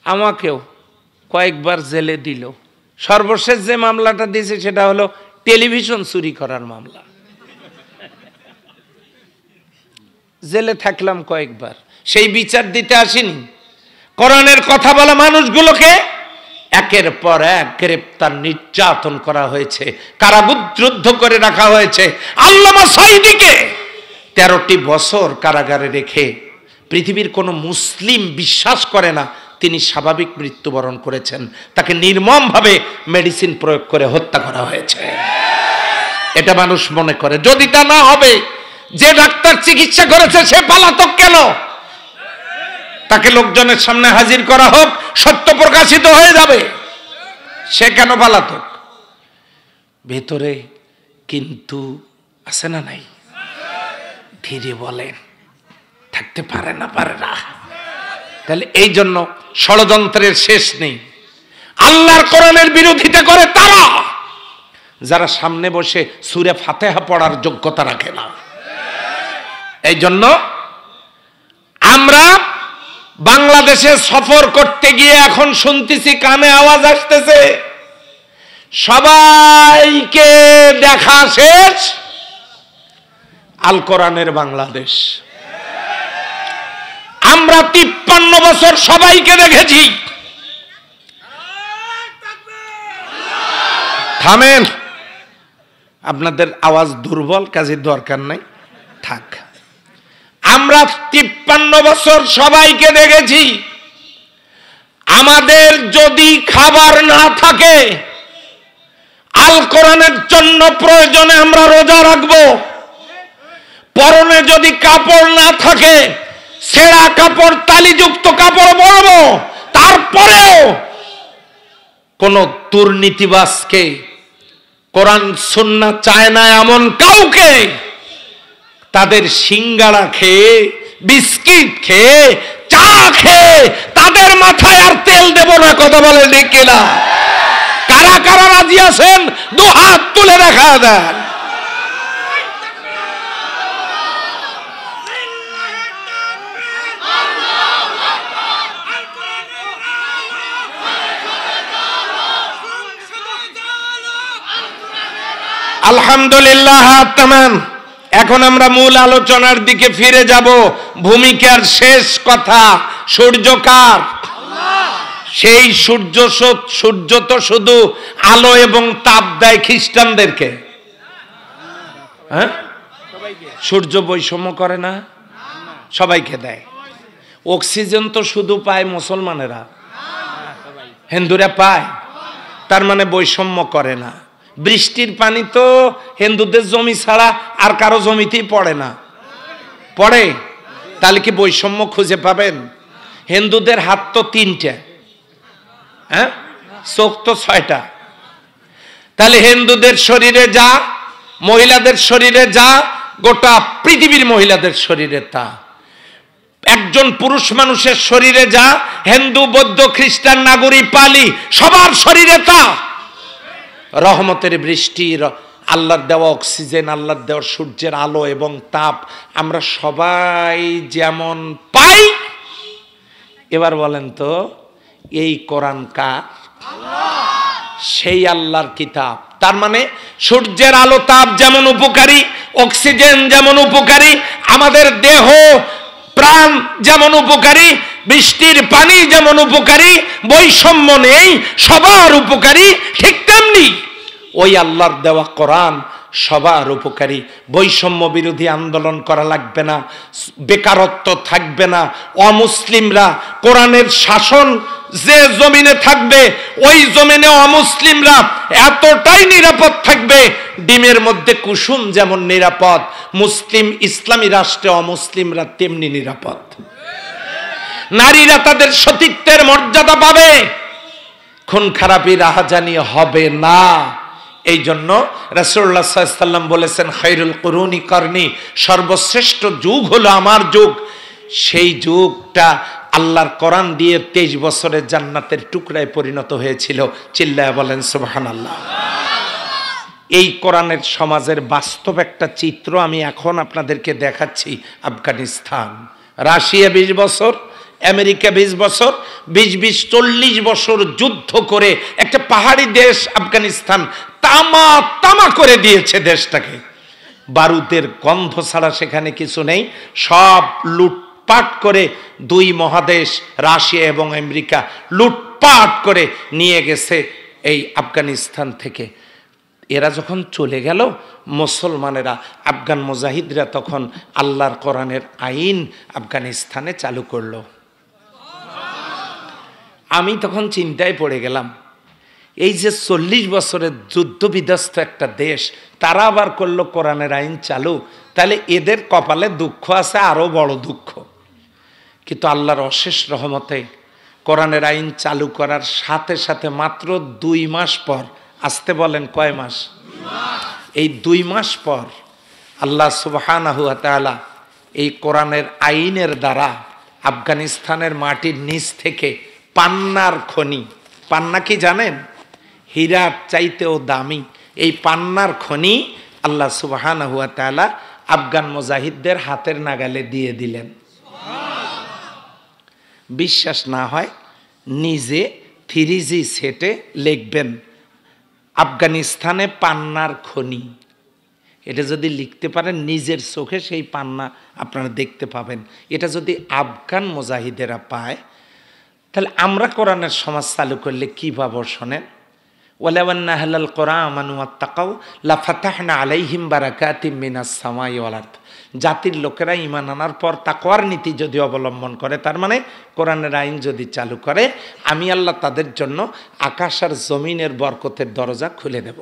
আমাকেও কয়েকবার জেলে দিল। সর্বশেষ যে মামলাটা দিয়েছে সেটা হলো টেলিভিশন চুরি করার মামলা। জেলে থাকলাম কয়েকবার, সেই বিচার দিতে আসিনি। কোরআনের কথা বলা মানুষগুলোকে একের পর এক গ্রেপ্তার নির্যাতন করা হয়েছে, কারারুদ্ধ করে রাখা হয়েছে। আল্লামা সাঈদীকে 13টি বছর কারাগারে রেখে পৃথিবীর কোনো মুসলিম বিশ্বাস করে না তিনি স্বাভাবিক মৃত্যুবরণ করেছেন। তাকে নির্মমভাবে মেডিসিন প্রয়োগ করে হত্যা করা হয়েছে। এটা মানুষ মনে করে। যদি তা না হবে, যে ডাক্তার চিকিৎসা করেছে সে পলাতক কেন? তাকে লোকজনের সামনে হাজির করা হোক, সত্য প্রকাশিত হয়ে যাবে। সে কেন পলাতক? ভেতরে কিন্তু আছে না নাই? ধীরে বলেন, থাকতে পারে না, পারে না। তাহলে এই জন্য ষড়যন্ত্রের শেষ নেই। আল্লাহর কোরআনের বিরোধিতা করে তারা যারা সামনে বসে সূরা ফাতিহা পড়ার যোগ্যতা রাখে না। এই জন্য আমরা বাংলাদেশে সফর করতে গিয়ে এখন শুনতেছি, কানে আওয়াজ আসতেছে, সবাইকে দেখা শেষ, আল কোরআনের বাংলাদেশ। আমরা 53 বছর সবাইকে দেখেছি। থামেন, আপনাদের আওয়াজ দুর্বল, কাজে দরকার নাই, থাক। আমরা 53 বছর সবাইকে দেখেছি। আমাদের যদি খাবার না থাকে, আল কোরআনের জন্য প্রয়োজনে আমরা রোজা রাখবো। পরনে যদি কাপড় না থাকে, ছেঁড়া কাপড়, তালিযুক্ত কাপড় পরবো। তারপরেও কোন দুর্নীতিবাজকে কোরআন সুন্নাহ চায় না এমন কাউকে তাদের সিঙ্গাড়া খেয়ে, বিস্কিট খেয়ে, চা খেয়ে তাদের মাথায় আর তেল দেব না। কথা বলে দেখে না? কারা কারা রাজি আছেন? 2 হাত তুলে দেখা দেন। আলহামদুলিল্লাহ। তামাম। এখন আমরা মূল আলোচনার দিকে ফিরে যাব। ভূমিকার শেষ কথা, সূর্য কার? সেই সূর্য তো শুধু আলো এবং তাপ দেয় খ্রিস্টানদেরকে। হ্যাঁ, সূর্য বৈষম্য করে না, সবাইকে দেয়। অক্সিজেন তো শুধু পায় মুসলমানেরা, হিন্দুরা পায়, তার মানে বৈষম্য করে না। বৃষ্টির পানি তো হিন্দুদের জমি ছাড়া আর কারো জমিতেই পড়ে না, পড়ে? তাহলে কি বৈষম্য খুঁজে পাবেন? হিন্দুদের হাত তো 3টে, হ্যাঁ, চোখ তো 6টা। তাহলে হিন্দুদের শরীরে যা, মহিলাদের শরীরে যা, গোটা পৃথিবীর মহিলাদের শরীরে তা। একজন পুরুষ মানুষের শরীরে যা, হিন্দু, বৌদ্ধ, খ্রিস্টান, নাগরিক, পালি, সবার শরীরে তা। রহমতের বৃষ্টি, আল্লাহর দেওয়া অক্সিজেন, আল্লাহর দেওয়া সূর্যের আলো এবং তাপ আমরা সবাই যেমন পাই। এবার বলেন তো, এই কোরআন কার? সেই আল্লাহর কিতাব। তার মানে সূর্যের আলো, তাপ যেমন উপকারী, অক্সিজেন যেমন উপকারী, আমাদের দেহ প্রাণ যেমন উপকারী, বৃষ্টির পানি যেমন উপকারী, বৈষম্য নেই, সবার উপকারী। ঠিক তেমনি ওই আল্লাহর দেওয়া কোরআন সবার উপকারী। বৈষম্য বিরোধী আন্দোলন করা লাগবে না, বেকারত্ব থাকবে না। অমুসলিমরা, কোরআনের শাসন যে জমিনে থাকবে ওই জমিনে অমুসলিমরা এতটাই নিরাপদ থাকবে, ডিমের মধ্যে কুসুম যেমন নিরাপদ, মুসলিম ইসলামী রাষ্ট্রে অমুসলিমরা তেমনি নিরাপদ। নারীরা তাদের সতীত্বের মর্যাদা পাবে, খুন খারাপি রাহাজানি হবে না। এই জন্য রাসূলুল্লাহ সাল্লাল্লাহু আলাইহি ওয়াসাল্লাম বলেছেন, খায়রুল কুরুনি করনি, সর্বশ্রেষ্ঠ যুগ হলো আমার যুগ। সেই যুগটা আল্লাহর কোরআন দিয়ে 23 বছরের জান্নাতের টুকরায় পরিণত হয়েছিল। চিল্লায়া বলেন সুবহানাল্লাহ। এই কোরআনের সমাজের বাস্তব একটা চিত্র আমি এখন আপনাদেরকে দেখাচ্ছি। আফগানিস্তান, রাশিয়া 20 বছর, আমেরিকা 20 বছর, 20-40 বছর যুদ্ধ করে একটা পাহাড়ি দেশ আফগানিস্তান তামা তামা করে দিয়েছে দেশটাকে। বারুদের গন্ধ ছাড়া সেখানে কিছু নেই। সব লুটপাট করে দুই মহাদেশ রাশিয়া এবং আমেরিকা লুটপাট করে নিয়ে গেছে এই আফগানিস্তান থেকে। এরা যখন চলে গেল, মুসলমানেরা, আফগান মুজাহিদরা তখন আল্লাহর কোরআনের আইন আফগানিস্তানে চালু করলো। আমি তখন চিন্তায় পড়ে গেলাম, এই যে 40 বছরের যুদ্ধ বিধ্বস্ত একটা দেশ, তারা আবার করলো কোরআনের আইন চালু, তাহলে এদের কপালে দুঃখ আছে, আরো বড় দুঃখ। কিন্তু আল্লাহর অশেষ রহমতে কোরআনের আইন চালু করার সাথে সাথে মাত্র 2 মাস পর, আসতে বলেন কয় মাস? এই 2 মাস পর আল্লাহ সুবহানাহু ওয়া তাআলা এই কোরআনের আইনের দ্বারা আফগানিস্তানের মাটির নিচ থেকে পান্নার খনি, পান্না কি জানেন? হীরার চাইতেও দামি এই পান্নার খনি আল্লাহ সুবহানাহু ওয়া তাআলা আফগান মুজাহিদদের হাতের নাগালে দিয়ে দিলেন। বিশ্বাস না হয় নিজে 3G সেটে লিখবেন আফগানিস্তানে পান্নার খনি। এটা যদি লিখতে পারেন নিজের চোখে সেই পান্না আপনারা দেখতে পাবেন। এটা যদি আফগান মুজাহিদেরা পায়, তাহলে আমরা কোরআনের সমাজ চালু করলে কি পাবো শোনেন। ওয়ালাউ আন্না আহলাল কুরআ আমানু ওয়াত্তাকাউ লাফাতাহনা আলাইহিম বারাকাতিম মিনাস সামাই ওয়াল আরদ। জাতির লোকেরা ঈমান আনার পর তাকওয়ার নীতি যদি অবলম্বন করে, তার মানে কোরআনের আইন যদি চালু করে, আমি আল্লাহ তাদের জন্য আকাশ আর জমিনের বরকতের দরজা খুলে দেব।